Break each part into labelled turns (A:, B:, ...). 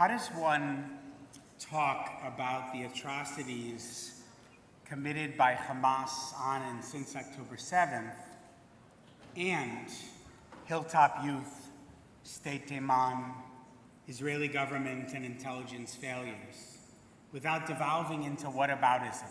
A: How does one talk about the atrocities committed by Hamas on and since October 7th and Hilltop Youth, State Teman, Israeli government and intelligence failures without devolving into whataboutism?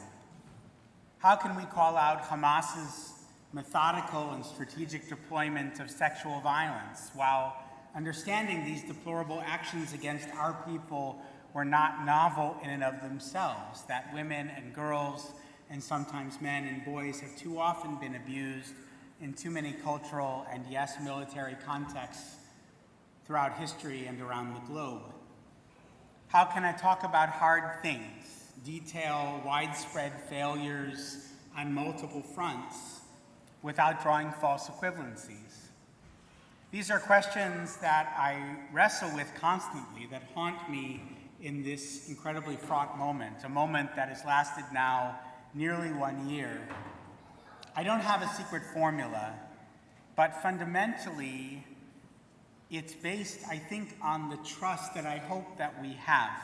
A: How can we call out Hamas's methodical and strategic deployment of sexual violence while understanding these deplorable actions against our people were not novel in and of themselves, that women and girls and sometimes men and boys have too often been abused in too many cultural and, yes, military contexts throughout history and around the globe? How can I talk about hard things, detail widespread failures on multiple fronts without drawing false equivalencies? These are questions that I wrestle with constantly, that haunt me in this incredibly fraught moment, a moment that has lasted now nearly 1 year. I don't have a secret formula, but fundamentally, it's based, I think, on the trust that I hope that we have,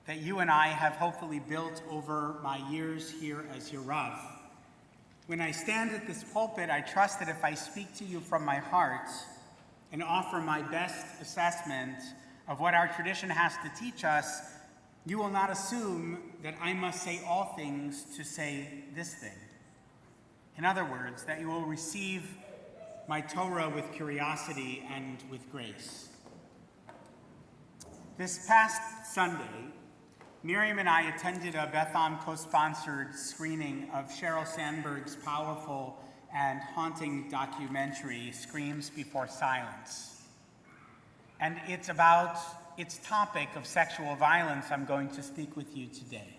A: that you and I have hopefully built over my years here as your Rav. When I stand at this pulpit, I trust that if I speak to you from my heart and offer my best assessment of what our tradition has to teach us, you will not assume that I must say all things to say this thing. In other words, that you will receive my Torah with curiosity and with grace. This past Sunday, Miriam and I attended a Beth Am co-sponsored screening of Sheryl Sandberg's powerful and haunting documentary, Screams Before Silence. And it's about its topic of sexual violence I'm going to speak with you today.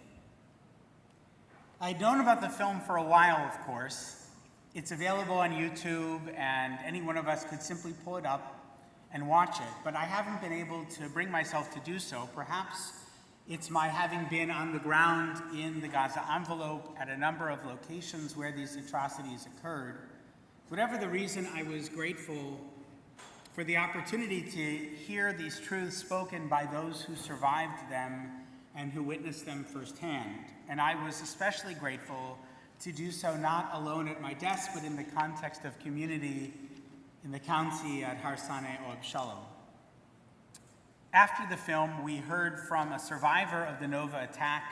A: I'd known about the film for a while, of course. It's available on YouTube, and any one of us could simply pull it up and watch it, but I haven't been able to bring myself to do so. Perhaps it's my having been on the ground in the Gaza envelope at a number of locations where these atrocities occurred. Whatever the reason, I was grateful for the opportunity to hear these truths spoken by those who survived them and who witnessed them firsthand. And I was especially grateful to do so not alone at my desk, but in the context of community in the county at Har Saneh or Shalom. After the film, we heard from a survivor of the Nova attack,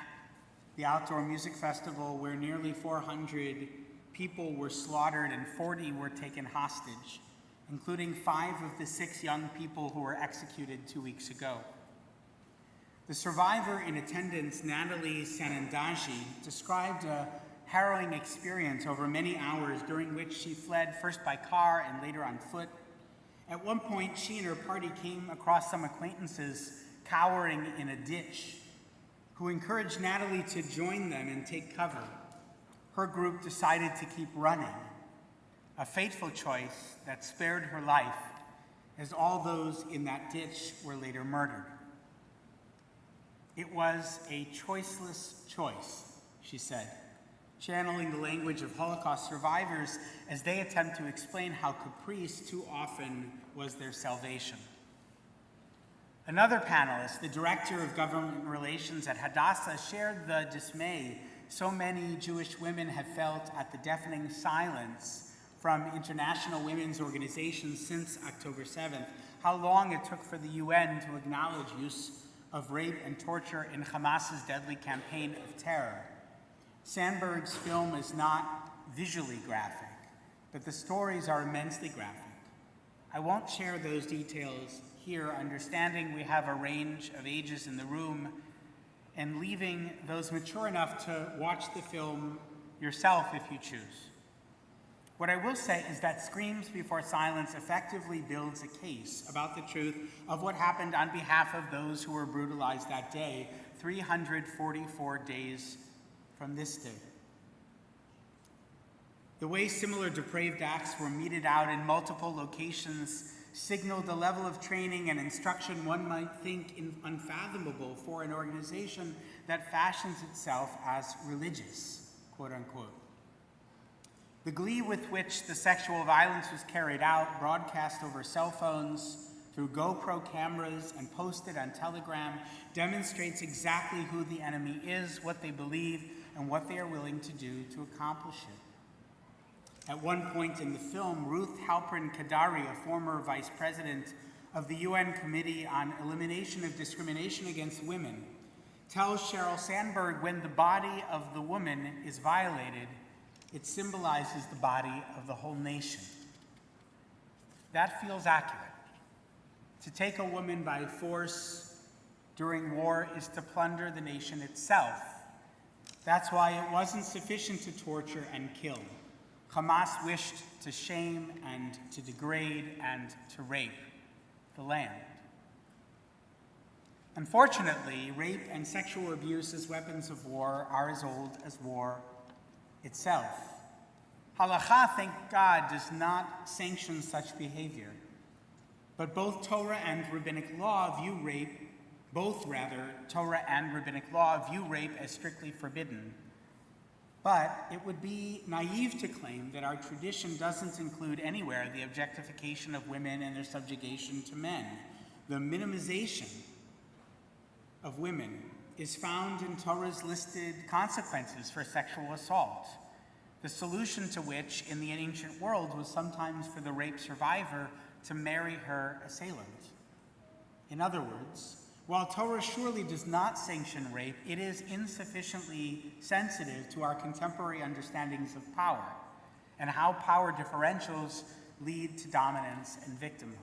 A: the outdoor music festival where nearly 400 people were slaughtered and 40 were taken hostage, including 5 of the 6 young people who were executed 2 weeks ago. The survivor in attendance, Natalie Sanandaji, described a harrowing experience over many hours during which she fled first by car and later on foot. At one point, she and her party came across some acquaintances cowering in a ditch, who encouraged Natalie to join them and take cover. Her group decided to keep running, a fateful choice that spared her life, as all those in that ditch were later murdered. It was a choiceless choice, she said, channeling the language of Holocaust survivors as they attempt to explain how caprice too often was their salvation. Another panelist, the director of government relations at Hadassah, shared the dismay so many Jewish women have felt at the deafening silence from international women's organizations since October 7th, how long it took for the UN to acknowledge use of rape and torture in Hamas's deadly campaign of terror. Sandberg's film is not visually graphic, but the stories are immensely graphic. I won't share those details here, understanding we have a range of ages in the room, and leaving those mature enough to watch the film yourself if you choose. What I will say is that Screams Before Silence effectively builds a case about the truth of what happened on behalf of those who were brutalized that day, 344 days from this day. The way similar depraved acts were meted out in multiple locations signaled a level of training and instruction one might think unfathomable for an organization that fashions itself as religious, quote unquote. The glee with which the sexual violence was carried out, broadcast over cell phones, through GoPro cameras and posted on Telegram demonstrates exactly who the enemy is, what they believe, and what they are willing to do to accomplish it. At one point in the film, Ruth Halpern Kadari, a former vice president of the UN Committee on Elimination of Discrimination Against Women, tells Sheryl Sandberg when the body of the woman is violated, it symbolizes the body of the whole nation. That feels accurate. To take a woman by force during war is to plunder the nation itself. That's why it wasn't sufficient to torture and kill. Hamas wished to shame and to degrade and to rape the land. Unfortunately, rape and sexual abuse as weapons of war are as old as war itself. Halakha, thank God, does not sanction such behavior. But both Torah and rabbinic law view rape as strictly forbidden. But it would be naive to claim that our tradition doesn't include anywhere the objectification of women and their subjugation to men. The minimization of women is found in Torah's listed consequences for sexual assault, the solution to which in the ancient world was sometimes for the rape survivor to marry her assailant. In other words, while Torah surely does not sanction rape, it is insufficiently sensitive to our contemporary understandings of power and how power differentials lead to dominance and victimhood.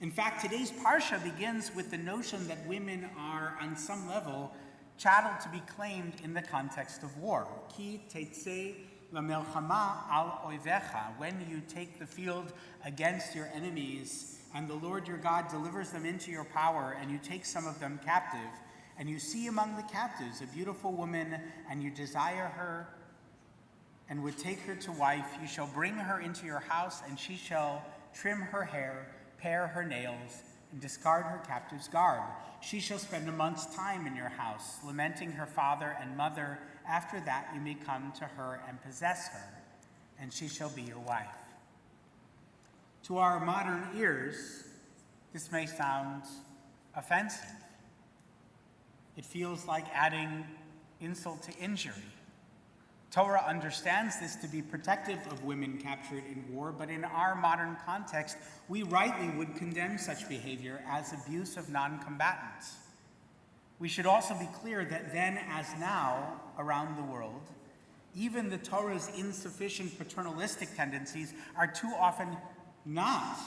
A: In fact, today's Parsha begins with the notion that women are, on some level, chattel to be claimed in the context of war. Ki Teitze lamelchama al oivecha, when you take the field against your enemies, and the Lord your God delivers them into your power, and you take some of them captive, and you see among the captives a beautiful woman, and you desire her, and would take her to wife, you shall bring her into your house, and she shall trim her hair, pare her nails, and discard her captive's garb. She shall spend a month's time in your house, lamenting her father and mother. After that you may come to her and possess her, and she shall be your wife. To our modern ears, this may sound offensive. It feels like adding insult to injury. Torah understands this to be protective of women captured in war, but in our modern context, we rightly would condemn such behavior as abuse of non-combatants. We should also be clear that then, as now, around the world, even the Torah's insufficient paternalistic tendencies are too often not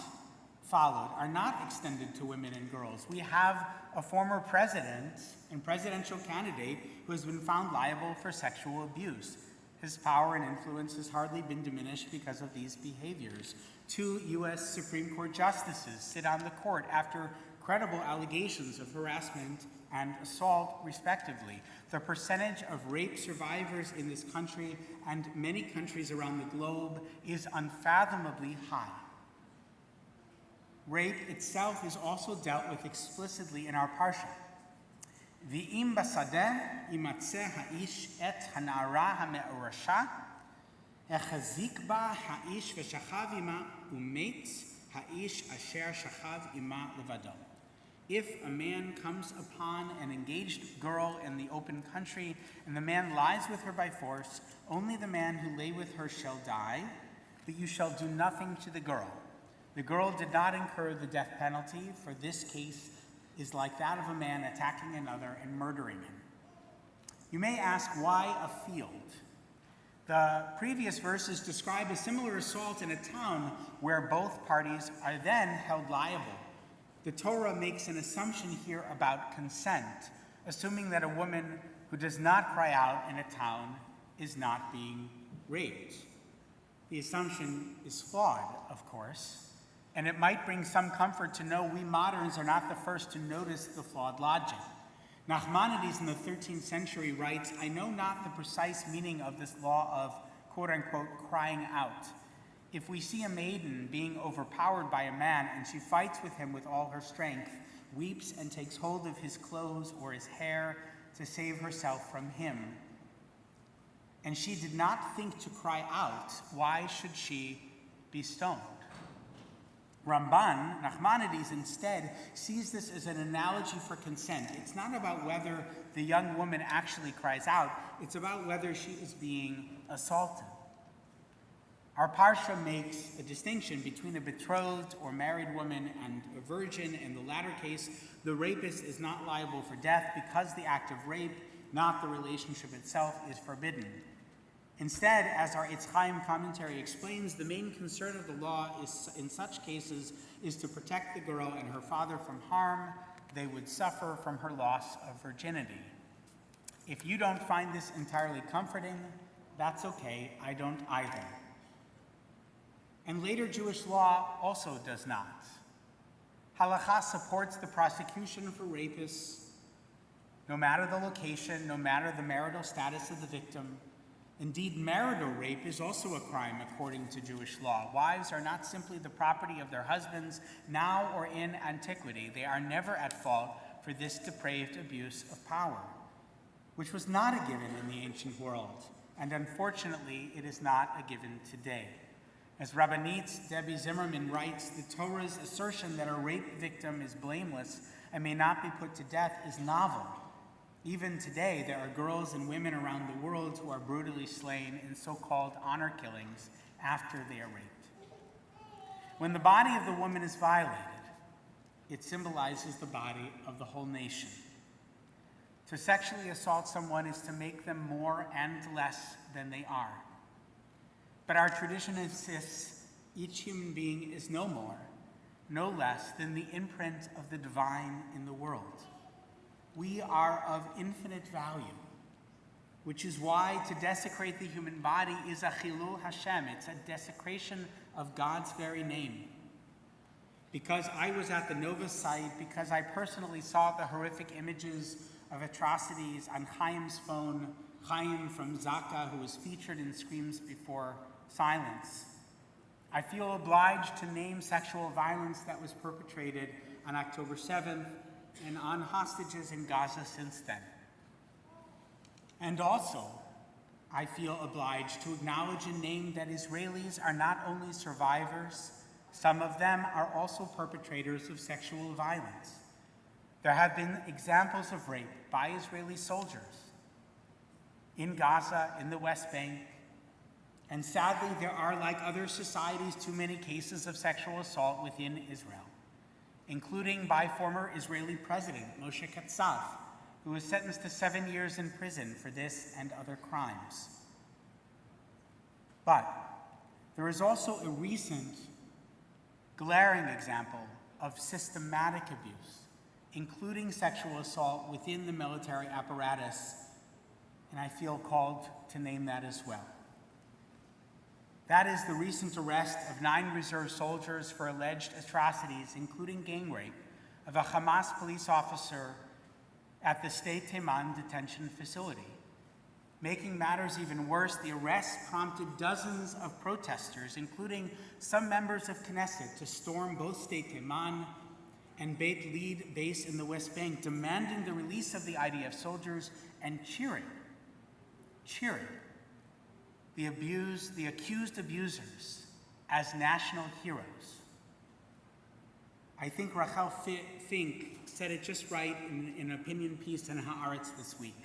A: followed, are not extended to women and girls. We have a former president and presidential candidate who has been found liable for sexual abuse. His power and influence has hardly been diminished because of these behaviors. 2 U.S. Supreme Court justices sit on the court after credible allegations of harassment and assault, respectively. The percentage of rape survivors in this country and many countries around the globe is unfathomably high. Rape itself is also dealt with explicitly in our Parsha. V'im basadeh imatzeh ha'ish et hana'ara ha'me'orasha echazik ba ha'ish v'shachav ima umet ha'ish asher shachav ima levado. If a man comes upon an engaged girl in the open country and the man lies with her by force, only the man who lay with her shall die, but you shall do nothing to the girl. The girl did not incur the death penalty, for this case is like that of a man attacking another and murdering him. You may ask, why a field? The previous verses describe a similar assault in a town where both parties are then held liable. The Torah makes an assumption here about consent, assuming that a woman who does not cry out in a town is not being raped. The assumption is flawed, of course, and it might bring some comfort to know we moderns are not the first to notice the flawed logic. Nachmanides in the 13th century writes, I know not the precise meaning of this law of, quote-unquote, crying out. If we see a maiden being overpowered by a man and she fights with him with all her strength, weeps and takes hold of his clothes or his hair to save herself from him, and she did not think to cry out, why should she be stoned? Ramban, Nachmanides, instead sees this as an analogy for consent. It's not about whether the young woman actually cries out, it's about whether she is being assaulted. Our Parsha makes a distinction between a betrothed or married woman and a virgin. In the latter case, the rapist is not liable for death because the act of rape, not the relationship itself, is forbidden. Instead, as our Eitz Chaim commentary explains, the main concern of the law is, in such cases, is to protect the girl and her father from harm they would suffer from her loss of virginity. If you don't find this entirely comforting, that's okay, I don't either. And later Jewish law also does not. Halakha supports the prosecution for rapists, no matter the location, no matter the marital status of the victim. Indeed, marital rape is also a crime according to Jewish law. Wives are not simply the property of their husbands now or in antiquity. They are never at fault for this depraved abuse of power, which was not a given in the ancient world, and unfortunately, it is not a given today. As Rabbanit Debbie Zimmerman writes, the Torah's assertion that a rape victim is blameless and may not be put to death is novel. Even today, there are girls and women around the world who are brutally slain in so-called honor killings after they are raped. When the body of the woman is violated, it symbolizes the body of the whole nation. To sexually assault someone is to make them more and less than they are. But our tradition insists each human being is no more, no less than the imprint of the divine in the world. We are of infinite value, which is why to desecrate the human body is a chilul Hashem. It's a desecration of God's very name. Because I was at the Nova site, because I personally saw the horrific images of atrocities on Chaim's phone, Chaim from Zaka, who was featured in Screams Before Silence, I feel obliged to name sexual violence that was perpetrated on October 7th and on hostages in Gaza since then. And also, I feel obliged to acknowledge and name that Israelis are not only survivors, some of them are also perpetrators of sexual violence. There have been examples of rape by Israeli soldiers in Gaza, in the West Bank, and sadly, there are, like other societies, too many cases of sexual assault within Israel, including by former Israeli President Moshe Katsav, who was sentenced to 7 years in prison for this and other crimes. But there is also a recent, glaring example of systematic abuse, including sexual assault within the military apparatus, and I feel called to name that as well. That is the recent arrest of 9 reserve soldiers for alleged atrocities, including gang rape, of a Hamas police officer at the State Teman detention facility. Making matters even worse, the arrest prompted dozens of protesters, including some members of Knesset, to storm both State Teman and Beit Lead base in the West Bank, demanding the release of the IDF soldiers and cheering the accused abusers as national heroes. I think Rachel Fink said it just right in an opinion piece in Haaretz this week.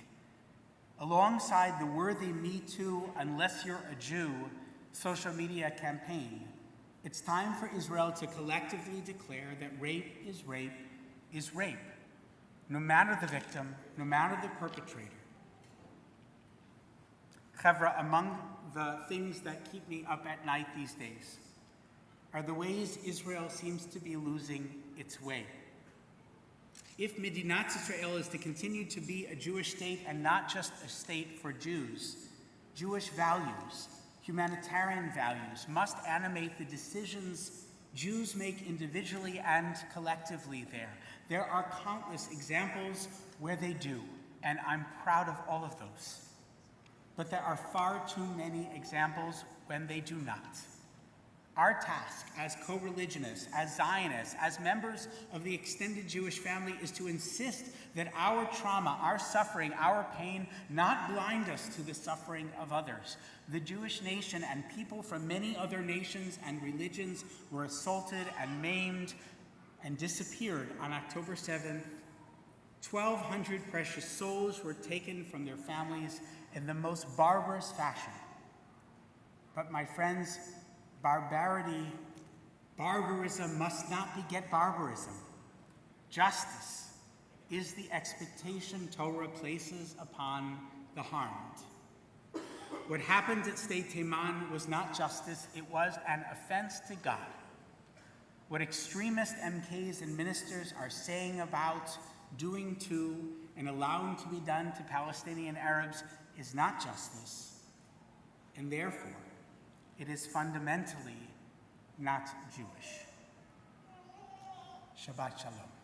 A: Alongside the worthy Me Too, Unless You're a Jew social media campaign, it's time for Israel to collectively declare that rape is rape is rape, no matter the victim, no matter the perpetrator. Chevra, among the things that keep me up at night these days are the ways Israel seems to be losing its way. If Medinat Israel is to continue to be a Jewish state and not just a state for Jews, Jewish values, humanitarian values must animate the decisions Jews make individually and collectively there. There are countless examples where they do, and I'm proud of all of those. But there are far too many examples when they do not. Our task as co-religionists, as Zionists, as members of the extended Jewish family is to insist that our trauma, our suffering, our pain not blind us to the suffering of others. The Jewish nation and people from many other nations and religions were assaulted and maimed and disappeared on October 7th. 1,200 precious souls were taken from their families in the most barbarous fashion. But my friends, barbarism must not beget barbarism. Justice is the expectation Torah places upon the harmed. What happened at State Teiman was not justice, it was an offense to God. What extremist MKs and ministers are saying about, doing to, and allowing to be done to Palestinian Arabs is not justice, and therefore, it is fundamentally not Jewish. Shabbat Shalom.